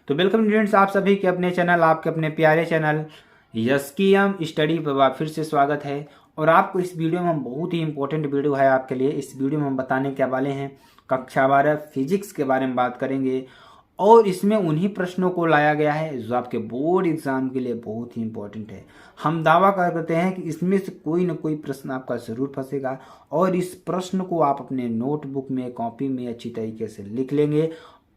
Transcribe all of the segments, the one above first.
तो welcome students, आप सभी के अपने चैनल, आपके अपने प्यारे चैनल यस्कीयम स्टडी पर फिर से स्वागत है। और आपको इस वीडियो में हम बहुत ही इंपॉर्टेंट वीडियो है आपके लिए। इस वीडियो में हम बताने क्या वाले हैं, कक्षा 12 फिजिक्स के बारे में बात करेंगे। और इसमें उन्हीं प्रश्नों को लाया गया है जो आपके बोर्ड एग्जाम के लिए बहुत ही इंपॉर्टेंट है। हम दावा करते हैं कि इसमें से कोई ना कोई प्रश्न आपका जरूर फंसेगा और इस प्रश्न को आप अपने नोटबुक में, कॉपी में अच्छी तरीके से लिख लेंगे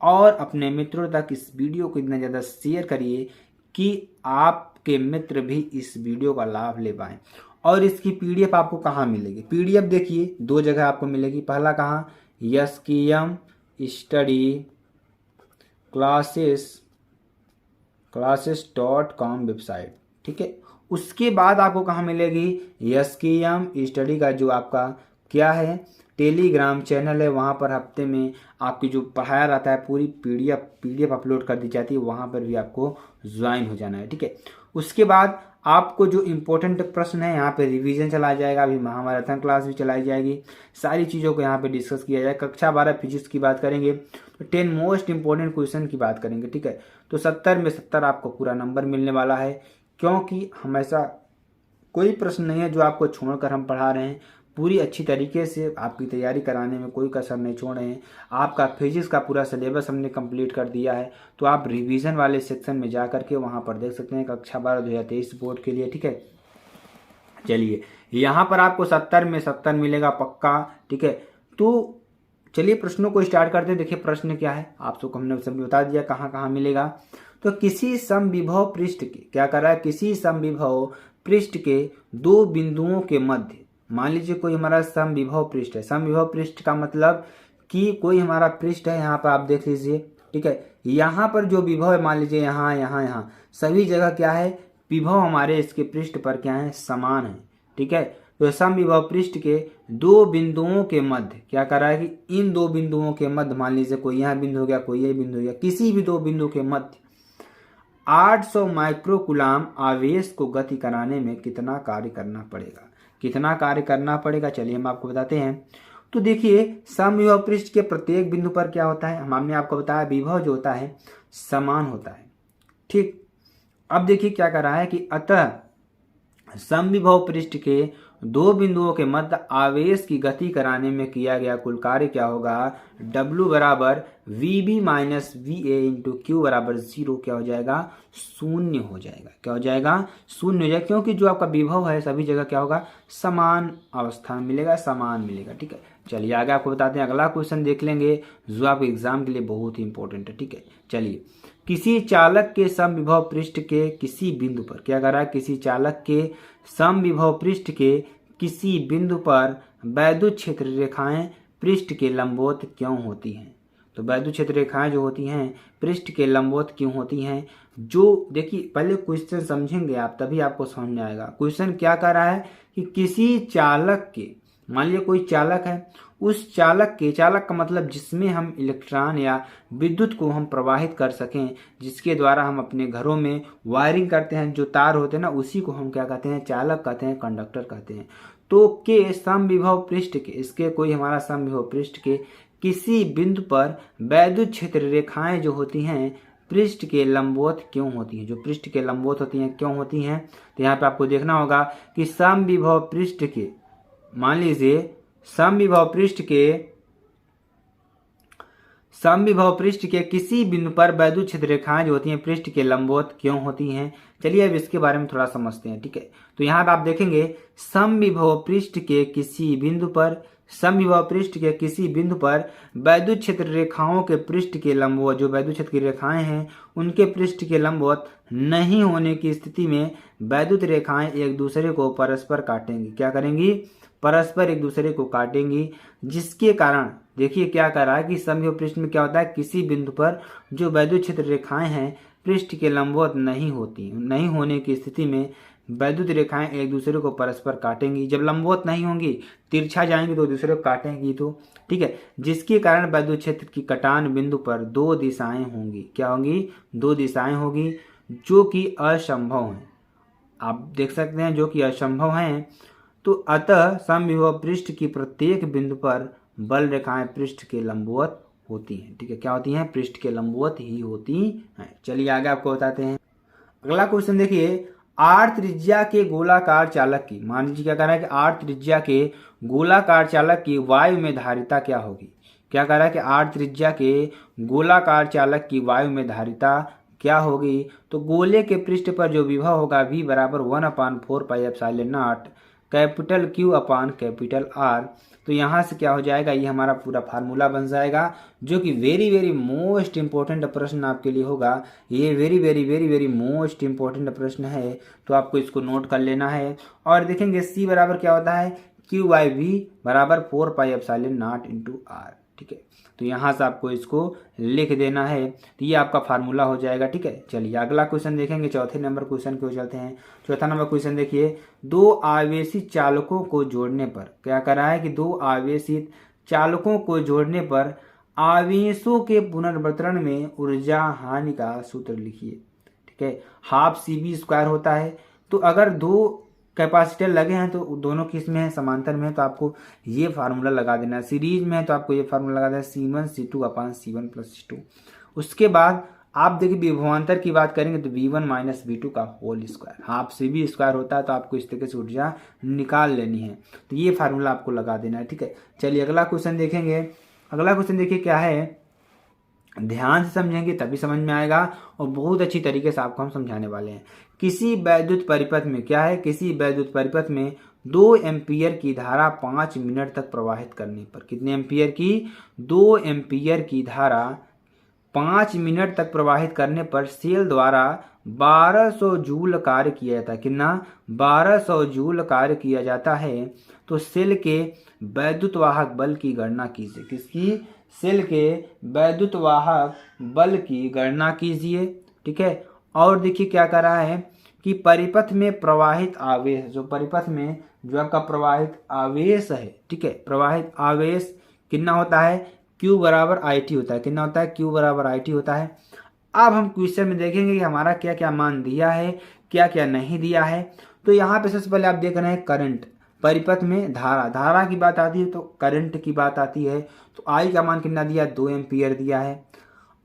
और अपने मित्रों तक इस वीडियो को इतना ज़्यादा शेयर करिए कि आपके मित्र भी इस वीडियो का लाभ ले पाएँ। और इसकी पीडीएफ आपको कहाँ मिलेगी? पीडीएफ देखिए, दो जगह आपको मिलेगी। पहला कहाँ? यस्कीयम स्टडी क्लासेस.com वेबसाइट, ठीक है। उसके बाद आपको कहाँ मिलेगी? यस्कीयम स्टडी का जो आपका क्या है, टेलीग्राम चैनल है, वहाँ पर हफ्ते में आपकी जो पढ़ाया रहता है पूरी पीडीएफ अपलोड कर दी जाती है, वहाँ पर भी आपको ज्वाइन हो जाना है, ठीक है। उसके बाद आपको जो इम्पोर्टेंट प्रश्न है यहाँ पे रिवीजन चलाया जाएगा, अभी महामाराथन क्लास भी चलाई जाएगी, सारी चीज़ों को यहाँ पे डिस्कस किया जाएगा। कक्षा 12 फिजिक्स की बात करेंगे तो 10 मोस्ट इंपॉर्टेंट क्वेश्चन की बात करेंगे, ठीक है। तो 70 में 70 आपको पूरा नंबर मिलने वाला है, क्योंकि हमेशा कोई प्रश्न नहीं है जो आपको छोड़कर हम पढ़ा रहे हैं। पूरी अच्छी तरीके से आपकी तैयारी कराने में कोई कसर नहीं छोड़ रहे हैं। आपका फिजिक्स का पूरा सिलेबस हमने कंप्लीट कर दिया है, तो आप रिवीजन वाले सेक्शन में जा करके वहाँ पर देख सकते हैं कक्षा 12 2023 बोर्ड के लिए, ठीक है। चलिए, यहाँ पर आपको 70 में 70 मिलेगा पक्का, ठीक है। तो चलिए प्रश्नों को स्टार्ट करते हैं। देखिए प्रश्न क्या है, आप सबको हमने सभी बता दिया कहाँ कहाँ मिलेगा। तो किसी समविभव पृष्ठ के, क्या कर रहा है, किसी समविभव पृष्ठ के दो बिंदुओं के मध्य, मान लीजिए कोई हमारा समविभव पृष्ठ है। समविभव पृष्ठ का मतलब कि कोई हमारा पृष्ठ है, यहाँ पर आप देख लीजिए, ठीक है। यहाँ पर जो विभव है, मान लीजिए यहाँ यहाँ यहाँ सभी जगह क्या है, विभव हमारे इसके पृष्ठ पर क्या है, समान है, ठीक है। तो समविभव पृष्ठ के दो बिंदुओं के मध्य क्या कर रहा है कि इन दो बिंदुओं के मध्य, मान लीजिए कोई यहाँ बिंदु हो गया, कोई ये बिंदु हो गया, किसी भी दो बिंदु के मध्य 800 माइक्रोकुलाम आवेश को गति कराने में कितना कार्य करना पड़ेगा? कितना कार्य करना पड़ेगा, चलिए हम आपको बताते हैं। तो देखिए समविभव पृष्ठ के प्रत्येक बिंदु पर क्या होता है, हमने आपको बताया विभव जो होता है समान होता है, ठीक। अब देखिए क्या कर रहा है कि अतः समविभव पृष्ठ के दो बिंदुओं के मध्य आवेश की गति कराने में किया गया कुल कार्य क्या होगा, W बराबर VB minus VA into Q बराबर 0 क्या हो जाएगा, शून्य हो जाएगा। क्या हो जाएगा, शून्य हो जाएगा, क्योंकि जो आपका विभव है सभी जगह क्या होगा, समान अवस्था में मिलेगा, समान मिलेगा, ठीक है। चलिए आगे आपको बताते हैं, अगला क्वेश्चन देख लेंगे जो आपके एग्जाम के लिए बहुत ही इंपॉर्टेंट है, ठीक है। चलिए, किसी चालक के समविभव पृष्ठ के किसी बिंदु पर, क्या कर रहा है, किसी चालक के समविभव पृष्ठ के किसी बिंदु पर वैद्युत क्षेत्र रेखाएं पृष्ठ के लंबवत क्यों होती हैं? तो वैद्युत क्षेत्र रेखाएं जो होती हैं पृष्ठ के लंबवत क्यों होती हैं? जो देखिए पहले क्वेश्चन समझेंगे आप तभी आपको समझ में आएगा। क्वेश्चन क्या कर रहा है कि किसी चालक के, मान लीजिए कोई चालक है, उस चालक के, चालक का मतलब जिसमें हम इलेक्ट्रॉन या विद्युत को हम प्रवाहित कर सकें, जिसके द्वारा हम अपने घरों में वायरिंग करते हैं, जो तार होते हैं ना, उसी को हम क्या कहते हैं, चालक कहते हैं, कंडक्टर कहते हैं। तो के समविभव पृष्ठ के, इसके कोई हमारा समविभव पृष्ठ के किसी बिंदु पर वैद्युत क्षेत्र रेखाएं जो होती हैं पृष्ठ के लंबवत क्यों होती हैं? जो पृष्ठ के लंबवत होती हैं क्यों होती हैं? तो यहाँ पे आपको देखना होगा कि समविभव पृष्ठ के, मान लीजिए समविभव पृष्ठ के किसी बिंदु पर वैद्युत क्षेत्र रेखाएं जो होती हैं पृष्ठ के लंबवत क्यों होती हैं। चलिए अब इसके बारे में थोड़ा समझते हैं, ठीक है। तो यहाँ पे आप देखेंगे समविभव पृष्ठ के किसी बिंदु पर, समविभव पृष्ठ के किसी बिंदु पर वैद्युत क्षेत्र रेखाओं के पृष्ठ के लंबवत, जो वैद्युत क्षेत्र की रेखाएं हैं उनके पृष्ठ के लंबवत नहीं होने की स्थिति में वैद्युत रेखाएं एक दूसरे को परस्पर काटेंगी। क्या करेंगी, परस्पर एक दूसरे को काटेंगी, जिसके कारण देखिए क्या कर रहा है कि समविभव पृष्ठ में क्या होता है, किसी बिंदु पर जो वैद्युत क्षेत्र रेखाएं हैं पृष्ठ के लंबवत नहीं होने की स्थिति में वैद्युत रेखाएं एक दूसरे को परस्पर काटेंगी। जब लंबवत नहीं होंगी, तिरछा जाएंगी तो दूसरे को काटेंगी, तो ठीक है, जिसके कारण वैद्युत क्षेत्र की कटान बिंदु पर दो दिशाएं होंगी। क्या होंगी, दो दिशाएं होंगी जो कि असंभव हैं। आप देख सकते हैं जो कि असंभव हैं। तो अतः समविभव पृष्ठ की प्रत्येक बिंदु पर बल रेखाएं पृष्ठ के लंबवत होती हैं। ठीक है, क्या होती हैं? पृष्ठ के लंबवत ही होती हैं। चलिए आगे आपको बताते हैं। अगला क्वेश्चन देखिए, आर त्रिज्या के गोलाकार चालक की, मान लीजिए क्या कह रहा है कि आर त्रिज्या के गोलाकार चालक की वायु में धारिता क्या होगी। क्या कह रहा है कि आर त्रिज्या के गोलाकार चालक की वायु में धारिता क्या होगी। तो गोले के पृष्ठ पर जो विभव होगा v बराबर 1/4πε0 कैपिटल Q अपान कैपिटल R। तो यहाँ से क्या हो जाएगा, ये हमारा पूरा फार्मूला बन जाएगा, जो कि वेरी वेरी मोस्ट इंपॉर्टेंट प्रश्न आपके लिए होगा। ये very very very very most important प्रश्न है, तो आपको इसको नोट कर लेना है। और देखेंगे C बराबर क्या होता है, Q/V बराबर 4πε0 इंटू R। ठीक है, तो यहाँ से आपको इसको लिख देना है। तो ये आपका फार्मूला हो जाएगा। ठीक है, चलिए अगला क्वेश्चन देखेंगे, चौथे नंबर क्वेश्चन को चलते हैं। चौथा नंबर क्वेश्चन देखिए, दो आवेशित चालकों को जोड़ने पर, क्या कर रहा है कि दो आवेशित चालकों को जोड़ने पर आवेशों के पुनर्वितरण में ऊर्जा हानि का सूत्र लिखिए। ठीक है, हाफ CV² होता है। तो अगर दो कैपेसिटर लगे हैं तो दोनों किस में है, समांतर में है, तो आपको ये फार्मूला लगा देना है। सीरीज में है तो आपको ये फार्मूला लगा देना है, C1 अपान C1 प्लस C2। उसके बाद आप देखिए विभवांतर की बात करेंगे तो V1 माइनस V2 का होल स्क्वायर, हाफ CV² होता है। तो आपको इस तरीके से ऊर्जा निकाल लेनी है, तो ये फार्मूला आपको लगा देना है। ठीक है, चलिए अगला क्वेश्चन देखेंगे। अगला क्वेश्चन देखिए क्या है, ध्यान से समझेंगे तभी समझ में आएगा, और बहुत अच्छी तरीके से आपको हम समझाने वाले हैं। किसी वैद्युत परिपथ में, क्या है, किसी वैद्युत परिपथ में 2 एम्पीयर की धारा 5 मिनट तक प्रवाहित करने पर, कितने एम्पीयर की, 2 एम्पीयर की धारा 5 मिनट तक प्रवाहित करने पर सेल द्वारा 1200 जूल कार्य किया जाता है। कितना, 1200 जूल कार्य किया जाता है। तो सेल के वैद्युत वाहक बल की गणना कीजिए। किसकी, सेल के वैद्युत वाहक बल की गणना कीजिए। ठीक है, और देखिए क्या कर रहा है कि परिपथ में प्रवाहित आवेश, जो परिपथ में जो आपका प्रवाहित आवेश है, ठीक है, प्रवाहित आवेश कितना होता है, Q बराबर IT होता है। कितना होता है, Q बराबर IT होता है। अब हम क्वेश्चन में देखेंगे कि हमारा क्या क्या मान दिया है, क्या क्या नहीं दिया है। तो यहाँ पे सबसे पहले आप देख रहे हैं करंट, परिपथ में धारा, धारा की बात आती है तो करंट की बात आती है। तो I का मान कितना दिया, 2 एम्पीयर दिया है।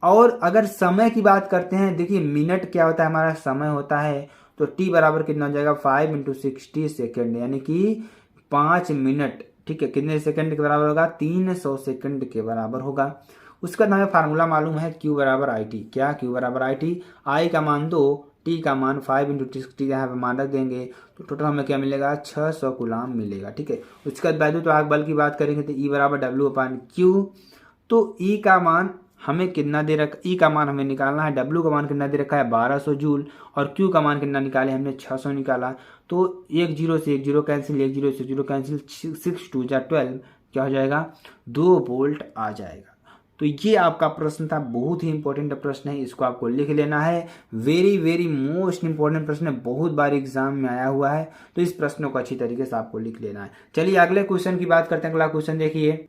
और अगर समय की बात करते हैं, देखिए मिनट क्या होता है, हमारा समय होता है। तो T बराबर कितना हो जाएगा, 5 × 60 सेकेंड, यानी कि 5 मिनट। ठीक है, कितने सेकंड के बराबर होगा, 300 सेकंड के बराबर होगा। उसका हमें फार्मूला मालूम है, Q बराबर IT। क्या, Q बराबर IT, I का मान 2, T का मान 5 × 60 यहाँ पे मान रख देंगे, तो टोटल हमें क्या मिलेगा, 600 कूलाम मिलेगा। ठीक है, उसके बाद वैद्युत वाहक बल की बात करेंगे तो E बराबर W अपान Q। तो E का मान हमें कितना दे रखा, E का मान हमें निकालना है, W का मान कितना दे रखा है, 1200 जूल, और Q का मान कितना निकाले हमने, 600 निकाला। तो 1 0 से 1 0 कैंसिल, 1 0 से 0 कैंसिल, 6 2 जा 12, क्या हो जाएगा, 2 वोल्ट आ जाएगा। तो ये आपका प्रश्न था, बहुत ही इंपॉर्टेंट प्रश्न है, इसको आपको लिख लेना है। वेरी वेरी मोस्ट इंपॉर्टेंट प्रश्न है, बहुत बार एग्जाम में आया हुआ है, तो इस प्रश्न को अच्छी तरीके से आपको लिख लेना है। चलिए अगले क्वेश्चन की बात करते हैं। अगला क्वेश्चन देखिए,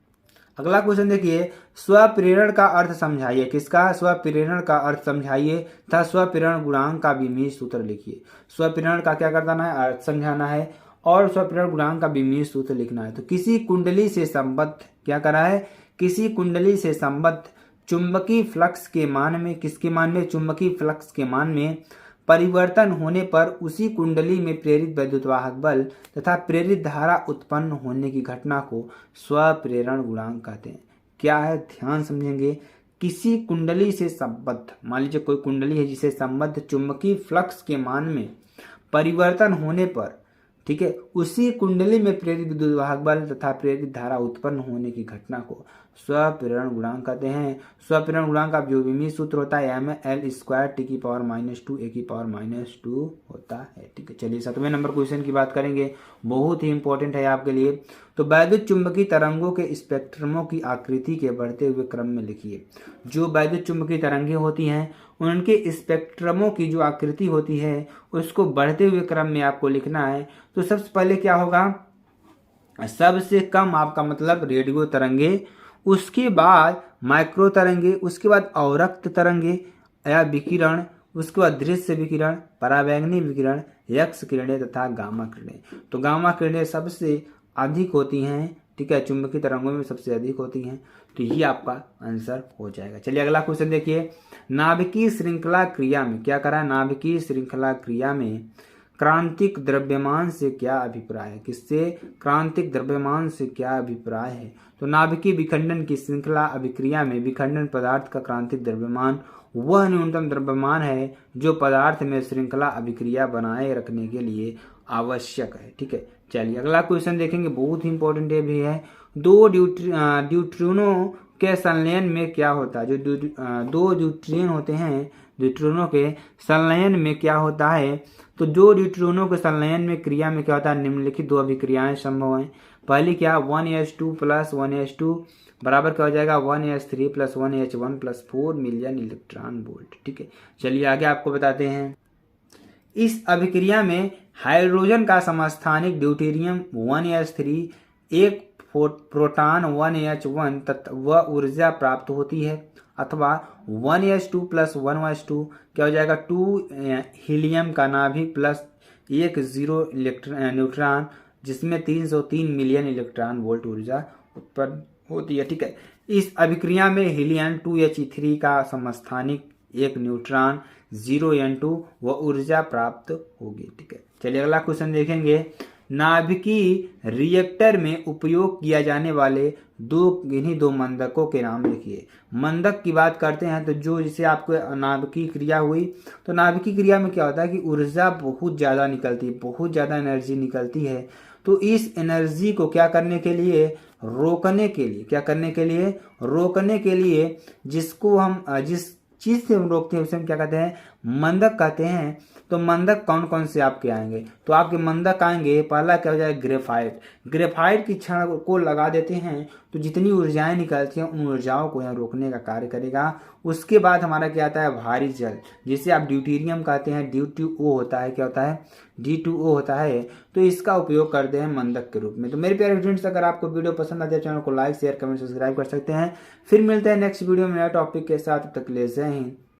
अगला क्वेश्चन देखिए, स्वप्रेरण का अर्थ समझाइए। किसका, स्वप्रेरण का अर्थ समझाइए तथा स्वप्रेरण गुणांक का विमीय सूत्र लिखिए। स्वप्रेरण का क्या करना है, अर्थ समझाना है, और स्वप्रेरण गुणांक का विमीय सूत्र लिखना है। तो किसी कुंडली से संबद्ध, क्या करा है, किसी कुंडली से संबद्ध चुंबकीय फ्लक्स के मान में, किसके मान में, चुंबकीय फ्लक्स के मान में परिवर्तन होने पर उसी कुंडली में प्रेरित वैद्युतवाहक बल तथा प्रेरित धारा उत्पन्न होने की घटना को स्वप्रेरण गुणांक कहते हैं। क्या है, ध्यान समझेंगे। किसी कुंडली से संबद्ध, मान लीजिए कोई कुंडली है जिसे संबद्ध चुंबकीय फ्लक्स के मान में परिवर्तन होने पर, ठीक है, उसी कुंडली में प्रेरित विद्युतवाहक बल तथा प्रेरित धारा उत्पन्न होने की घटना को स्वप्रेरण गुणांक कहते हैं। स्वप्रेरण गुणांक का जो विमीय सूत्र होता है mL² T⁻⁻2 A⁻⁻2 होता है। ठीक है, चलिए 7वें नंबर क्वेश्चन की बात करेंगे, बहुत ही इंपॉर्टेंट है आपके लिए। तो वैद्युत चुंबकीय तरंगों के स्पेक्ट्रमों की आकृति के बढ़ते हुए क्रम में लिखिए। जो वैद्युत चुंबकीय तरंगें होती हैं उनके स्पेक्ट्रमों की जो आकृति होती है उसको बढ़ते हुए क्रम में आपको लिखना है। तो सबसे पहले क्या होगा, सबसे कम आपका मतलब रेडियो तरंगे, उसके बाद माइक्रो तरंगे, उसके बाद अवरक्त तरंगे या विकिरण, उसके बाद दृश्य विकिरण, पराबैंगनी विकिरण, एक्स किरणें तथा गामा किरणें। तो गामा किरणें सबसे अधिक होती हैं ठीक है, चुंबकीय तरंगों में सबसे अधिक होती हैं। तो ये आपका आंसर हो जाएगा। चलिए अगला क्वेश्चन देखिए, नाभिकीय श्रृंखला क्रिया में क्या करा, नाभिकीय श्रृंखला क्रिया में क्रांतिक द्रव्यमान से क्या अभिप्राय है, किससे क्रांतिक द्रव्यमान से क्या अभिप्राय है। तो नाभिकीय विखंडन की श्रृंखला अभिक्रिया में विखंडन पदार्थ का क्रांतिक द्रव्यमान वह न्यूनतम द्रव्यमान है जो पदार्थ में श्रृंखला अभिक्रिया बनाए रखने के लिए आवश्यक है। ठीक है, चलिए अगला क्वेश्चन देखेंगे, बहुत ही इंपॉर्टेंट ये भी है। दो ड्यूट्रिनो के संलयन में क्या होता है, जो दो ड्यूट्रिन होते हैं, ड्यूट्रिनो के संलयन में क्या होता है। तो दो ड्यूट्रिनो के संलयन में क्रिया में क्या होता है, निम्नलिखित दो अभिक्रियाएं संभव हैं। पहली क्या, 1s2 + 1s2 बराबर क्या हो जाएगा, 1s3 + 1h1 + 4 million electron volt. ठीक है, चलिए आगे आपको बताते हैं। इस अभिक्रिया में हाइड्रोजन का समस्थानिक ड्यूटेरियम 1s3 एक प्रोटॉन 1h1 तथा वह ऊर्जा प्राप्त होती है, अथवा 1s2 + 1s2 क्या हो जाएगा, 2 हीलियम का नाभिक प्लस 1 0 न्यूट्रॉन जिसमें 303 मिलियन इलेक्ट्रॉन वोल्ट ऊर्जा उत्पन्न होती है। ठीक है, इस अभिक्रिया में हीलियम 2he3 का समस्थानिक 1 न्यूट्रॉन 0n2 व ऊर्जा प्राप्त होगी। ठीक है, चलिए अगला क्वेश्चन देखेंगे, नाभिकीय रिएक्टर में उपयोग किया जाने वाले इन्हीं दो मंदकों के नाम लिखिए। मंदक की बात करते हैं तो जो जिसे आपको नाभिकीय क्रिया हुई, तो नाभिकीय क्रिया में क्या होता है कि ऊर्जा बहुत ज़्यादा निकलती है, बहुत ज़्यादा एनर्जी निकलती है। तो इस एनर्जी को क्या करने के लिए, रोकने के लिए, क्या करने के लिए, रोकने के लिए, जिसको हम जिस चीज से हम रोकते हैं उसे हम क्या कहते हैं, मंदक कहते हैं। तो मंदक कौन कौन से आपके आएंगे, तो आपके मंदक आएंगे, पहला क्या हो जाएगा, ग्रेफाइट। ग्रेफाइट की छड़ को लगा देते हैं तो जितनी ऊर्जाएं निकलती हैं उन ऊर्जाओं को यहाँ रोकने का कार्य करेगा। उसके बाद हमारा क्या आता है, भारी जल, जिसे आप ड्यूटेरियम कहते हैं, D2O होता है, क्या होता है, D2O होता है। तो इसका उपयोग करते हैं मंदक के रूप में। तो मेरे प्यारे फ्रेंड्स, अगर आपको वीडियो पसंद आती है चैनल को लाइक शेयर कमेंट सब्सक्राइब कर सकते हैं। फिर मिलते हैं नेक्स्ट वीडियो में नए टॉपिक के साथ, तब तक के लिए जय हिंद।